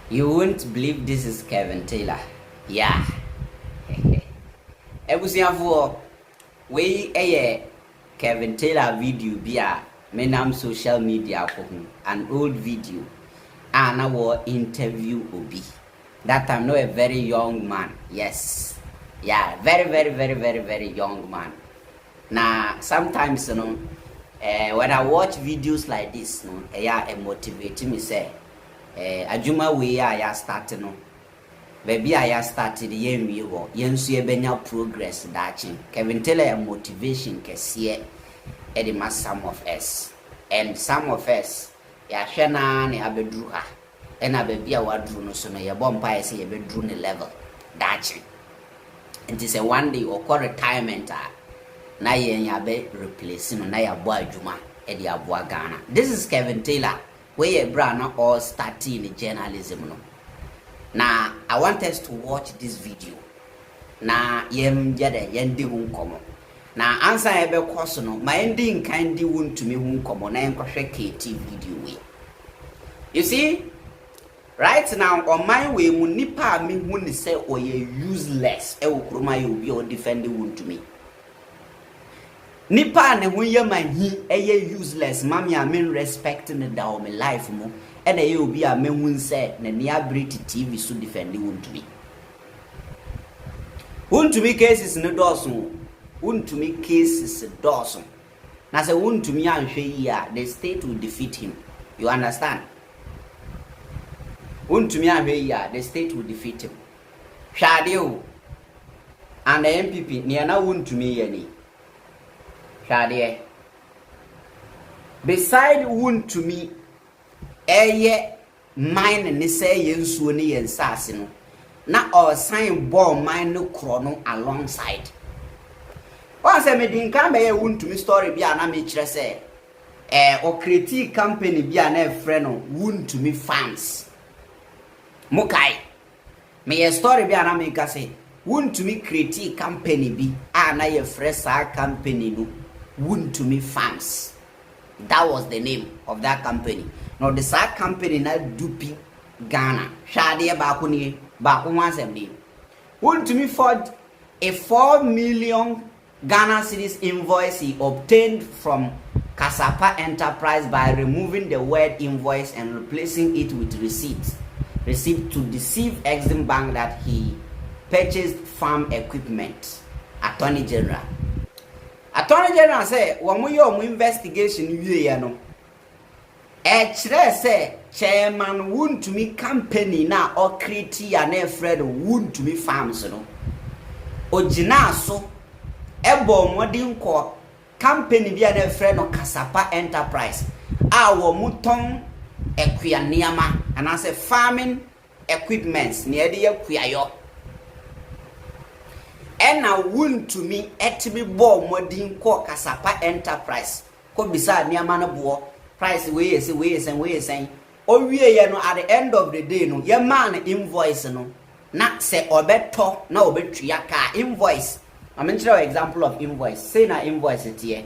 You won't believe this is Kevin Taylor. Yeah. Ebusiafo we Kevin Taylor video bia menam social media ko an old video and our interview obi. That time no a very young man. Yes. Yeah, very young man. Now sometimes when I watch videos like this, it motivates me say adwuma we ya start no baby I started yen we go yen so benya progress dachi Kevin Taylor a motivation kese e some of us and some of us ya hwe na ne abedru ha e na baby a wadru no so no ye bompa say ye bedru ne level dachi it is a one day or retirement na yen ya be replace no na ya bo adwuma e de abo Ghana. This is Kevin Taylor where brand all starting in journalism no. Now I want us to watch this video. Now yem jade yendi hun komo. Now answer ebe course no my ending kind Wontumi hun komo na enkohwe KT video we. You see right now on my way mu nipa me hu ni say oye useless e wo kroma ye obi o defend Wontumi. Nipa ne hu ye manhi eye useless mami a men respect ne da o me life mu e na ye obi a menhu say na ne ability TV so defend Wontumi cases ne doso Wontumi cases doso na say Wontumi anhwe yi a the state will defeat him. You understand? Wontumi anhwe yi a the state will defeat him. Hwade o and the MPP ne na Wontumi ye ni Shade. Beside Wontumi eye mine ne say yensuo ne yensase no na all sign ball mine no kro no alongside. Once me din kan be Wontumi story bia na me kire say o create company bia na e frɛ no Wontumi Farms. Mukai me story bia na me ka say Wontumi create company bi a na ye frɛ sa company no Wontumi Farms. That was the name of that company. Now the same company na dupi Ghana. Shade ba ko ni ba ko wansem ni. Wontumi forged a 4 million Ghana cedis invoice he obtained from Kasapa Enterprise by removing the word invoice and replacing it with receipt. Receipt to deceive Exim Bank that he purchased farm equipment. Attorney General. Attorney General say, "When we your investigation, you know, say chairman Wontumi company na or create an Fred Wontumi Farms no. Ojina so ebo modin ko company bi an Fred no Kasapa Enterprise. Wo muton ekwianiama and I say farming equipments near the ekwiayo. Ena Wontumi etimi bo modin ko Kasapa Enterprise ko bisa niama no bo price we say o wie ye no at the end of the day no ye man invoice no na se obeto na obetua ka invoice. I'm mention an example of invoice. Say na invoice it here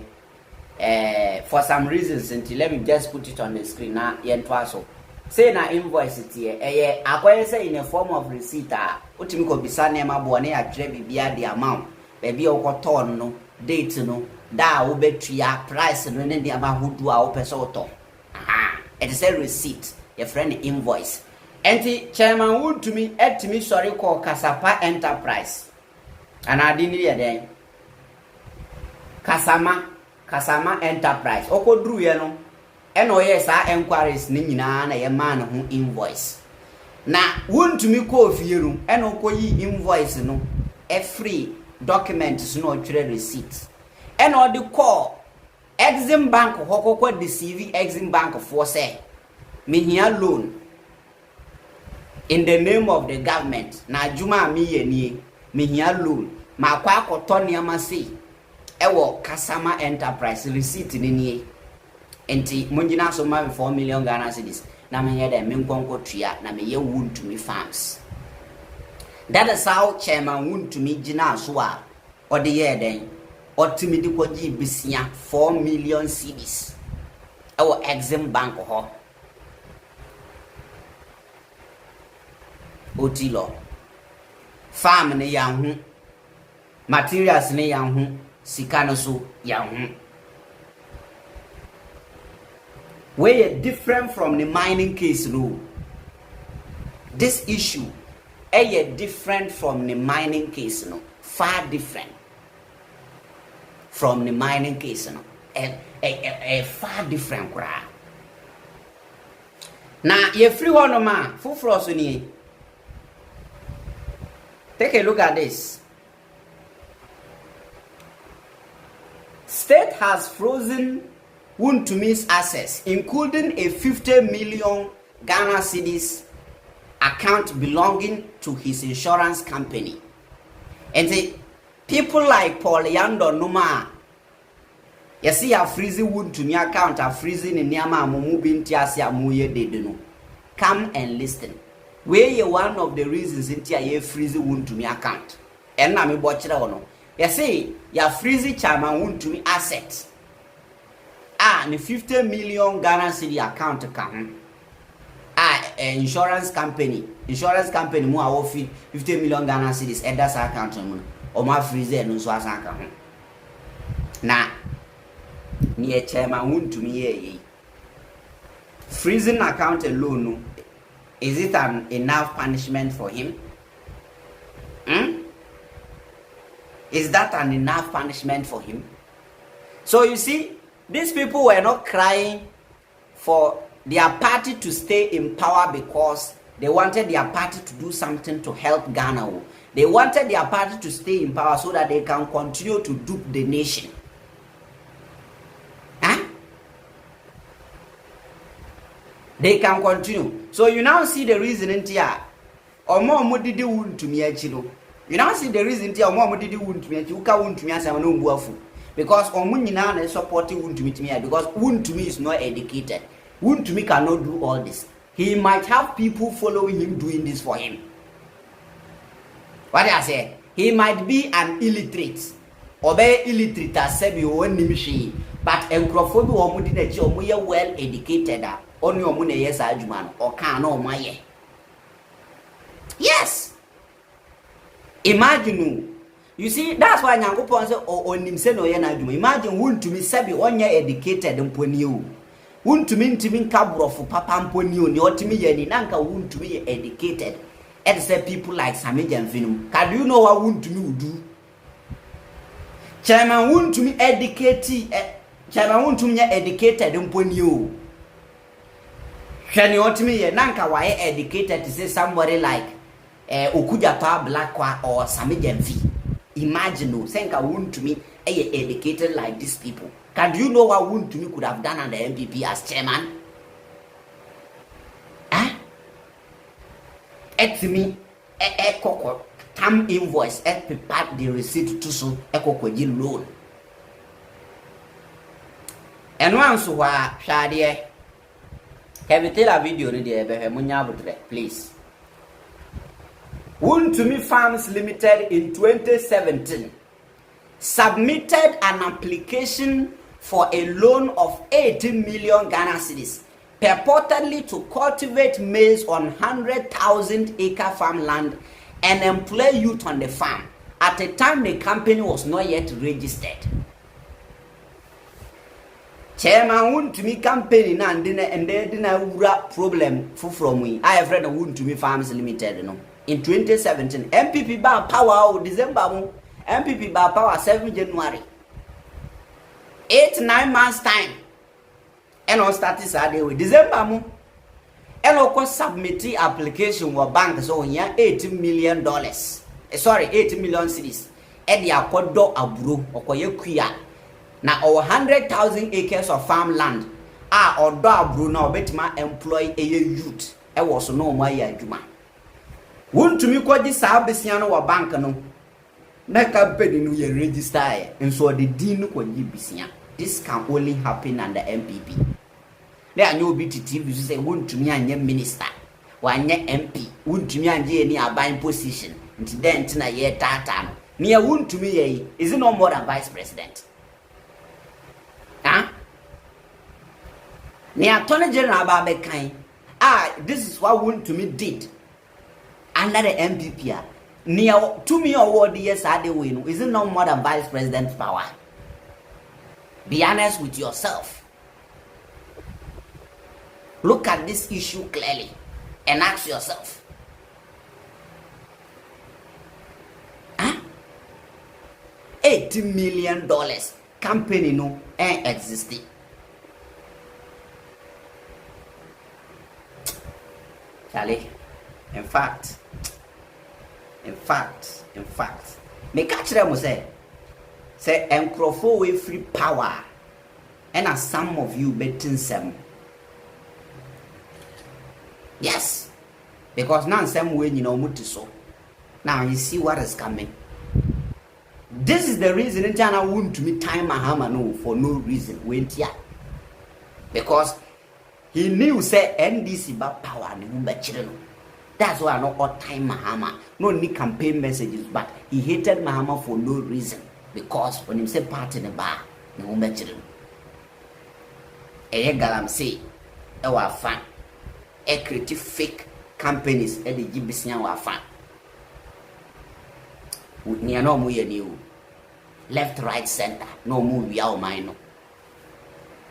for some reasons until let me just put it on the screen na ye ntwa so. Say na invoice it here akoye say in a form of receipt otimi ko bisa na ma bo na ya dre bibia the amount baby okoton no date no da wo betua price no ne dia ba hodu a wo pese oto it is a receipt your friend invoice enti chairman Wontumi etimi sorry call Kasapa Enterprise and adini ye den Kasama Enterprise okodru ye no eno ye sa enquiries ni nyina na ye man ho invoice na Wontumi ko ofie no eno koyi invoice no e free documents no twere receipt and all the call Exim Bank hokoko deceive Exim Bank for say me here loan in the name of the government na juma mi ye ni me here loan ma kwa akoto niama sei ewo Kasama Enterprise receipt ni ni enti munjina so ma 4 million Ghana cedis na me here dem me nkonko tua na me ye Wontumi Farms. That is how chairman Wontumi jina so a or the year then Otimi di kwaji bisia 4 million cedis. Our Exim Bank ho. otilo farm ne yan ho materials ne yan ho sika no so yan ho where different from the mining case no. This issue different from the mining case no, far different from the mining case no, far different kra. Now ye free one no ma full frost ni. Take a look at this. State has frozen Wontumi's assets, including a 50 million Ghana cedis account belonging to his insurance company. And the people like Paul Yando Numa, you see, a freezing Wontumi account, a freezing in Yama Mumu Tiasia Muye Dedeno. Come and listen. Where you one of the reasons in Tia freezing Wontumi account. And Nami Bochra ono. You see, you freezing Chama Wontumi assets. And 50 million Ghana city account account. Insurance company mu a 50 million Ghana cedis that's account mu o ma freeze no so asa aka ho na ne chairman Wontumi ye freezing account alone no, is it an enough punishment for him? Is that an enough punishment for him? So you see, these people were not crying for their party to stay in power because they wanted their party to do something to help Ghana. They wanted their party to stay in power so that they can continue to dupe the nation. They can continue. So you now see the reason in here. Or more modidi Wontumi achiro. You now see the reason here. Or more modidi Wontumi achiro. Uka Wontumi asama no mbuafu. Because omunyina na supporting Wontumi timia because Wontumi is not educated. Wontumi cannot do all this. He might have people following him doing this for him. What I say? He might be an illiterate. Obey illiterate as said you won't nimshi. But encrophobia or mudinachi or muya well educated. Only your money yes ajman or can no my. Yes. Imagine. You see, that's why Nyankopon say on him say no yena ajuma. Imagine Wontumi sabi on educated mponi. Wontumi ntimi kabrofu papa mponi oni otimi yeni nanka Wontumi educated. And say people like Samija and Finum. Can you know what Wontumi would do? Chairman Wontumi educated. Chairman Wontumi educated mponi. Can you otimi ye nanka wa educated to say somebody like Okujapa Blackwa or Samija and Finum. Imagine no, Senka Wontumi educated like these people. Can you know what Wontumi could have done under MPP as chairman? Exim Bank, tam invoice, prepare the receipt to so ekokwaji loan. And once who are shadie, can we tell a video ni de be munya butre, please. Wontumi Farms Limited in 2017 submitted an application for a loan of 18 million Ghana cedis, purportedly to cultivate maize on 100,000 acre farmland and employ youth on the farm. At the time, the company was not yet registered. Chairman Wontumi company na and then problem from we. I have read the Wontumi Farms Limited, in 2017, MPP bar power December, MPP bar power 7 January. 8-9 months time. And on status with December mo. And of course submit application wa bank so here $18 million. Sorry, 80 million cedis. And the akodo aburo okoye kuya. Na 100,000 acres of farmland. Odo aburo na obetima employ a youth. E was no more ya adwuma. Wontumi kwaji saa besia no wa bank no. Na company no ye register e. Nso the din no kwaji besia. This can only happen under MPP. There are no BT TV say Wontumi anye minister. Wanye MP. Wontumi anye any abine position. Nti den na ye tata no. Me Wontumi ye is no more than vice president. Ne attorney general ba be kan. This is what Wontumi did under the MPP. Near 2 million award years are they win. Is it no more than vice president's power? Be honest with yourself. Look at this issue clearly and ask yourself. $80 million company no ain't existing. Charlie, in fact, me catch them say encrofo way free power, and as some of you betting some. Yes, because now some way you know muti so. Now you see what is coming. This is the reason in China Wontumi time Mahama no for no reason went here. Because he knew say NDC about power and the that's why I know all time Mahama. No need campaign messages, but he hated Mahama for no reason. Because when he said part in the bar, the woman children. A galam say, our fan, a creative fake companies at the GBC our fan. Near no more new left, right, center, no more we are mine.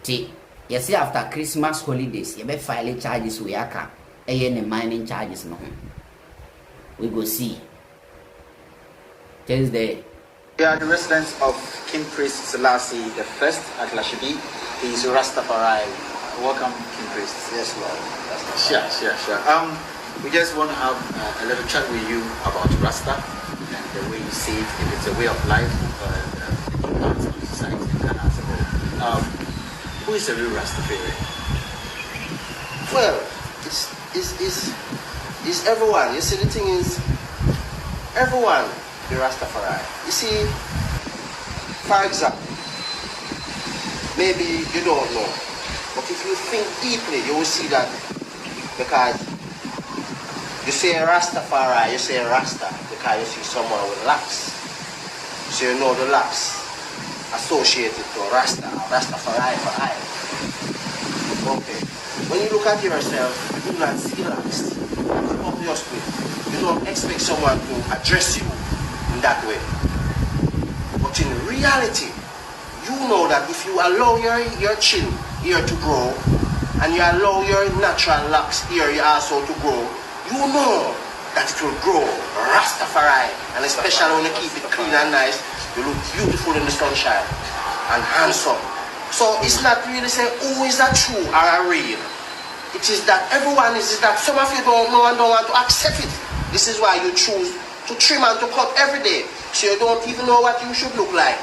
See, you see, after Christmas holidays, you may file charges we are any mining charges. No, we go see. Thursday. We are the residents of King Priest Selassie the First at Lashibi. He is Rastafari. Welcome, King Priest. Yes, Lord. Sure. We just want to have a little chat with you about Rasta and the way you see it, if it's a way of life or the impact on society in Ghana as a whole. Who is a real Rastafari? Well, it's everyone. You see, the thing is, everyone the Rastafari. You see, for example, maybe you don't know, but if you think deeply, you will see that because you say Rastafari, you say Rasta because you see someone with locks. So you know the locks associated to Rasta, Rastafari for I. Okay. When you look at yourself, you do not see locks. Obviously, you don't expect someone to address you in that way. But in reality, you know that if you allow your chin here to grow and you allow your natural locks here also to grow, you know that it will grow Rastafari, and especially when you keep it clean and nice, you look beautiful in the sunshine and handsome. So it's not really saying who is that true or a real. It is that everyone is that some of you don't know and don't want to accept it. This is why you choose to trim and to cut every day, so you don't even know what you should look like.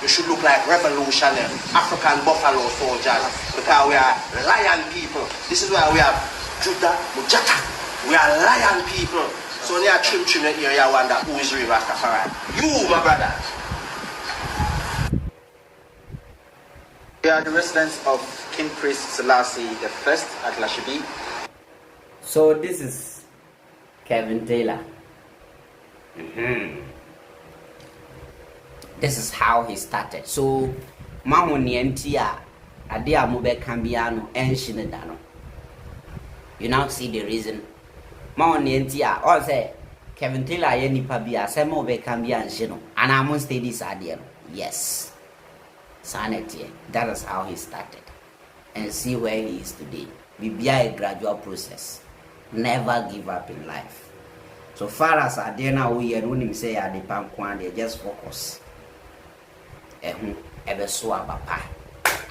You should look like revolutionary African buffalo soldiers, because we are lion people. This is why we have Judah Mujata. We are lion people. So when you are trim the ear, you wonder who is real Rastafari. You, my brother. We are the residents of King Priest Selassie the First at Lashibi. So this is Kevin Taylor. This is how he started. So mahoni entia adia mobe cambiano enshinedano. You now see the reason. Mahoni entia or say Kevin Taylor yeni pabia semo be cambia shino. And I'm on steady sadiano. Yes. Sanity. That is how he started. And see where he is today. Be a gradual process. Never give up in life. So far as I dare now, we and when him say I depend on they just focus. Ever so I'm out.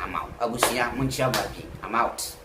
I'm out.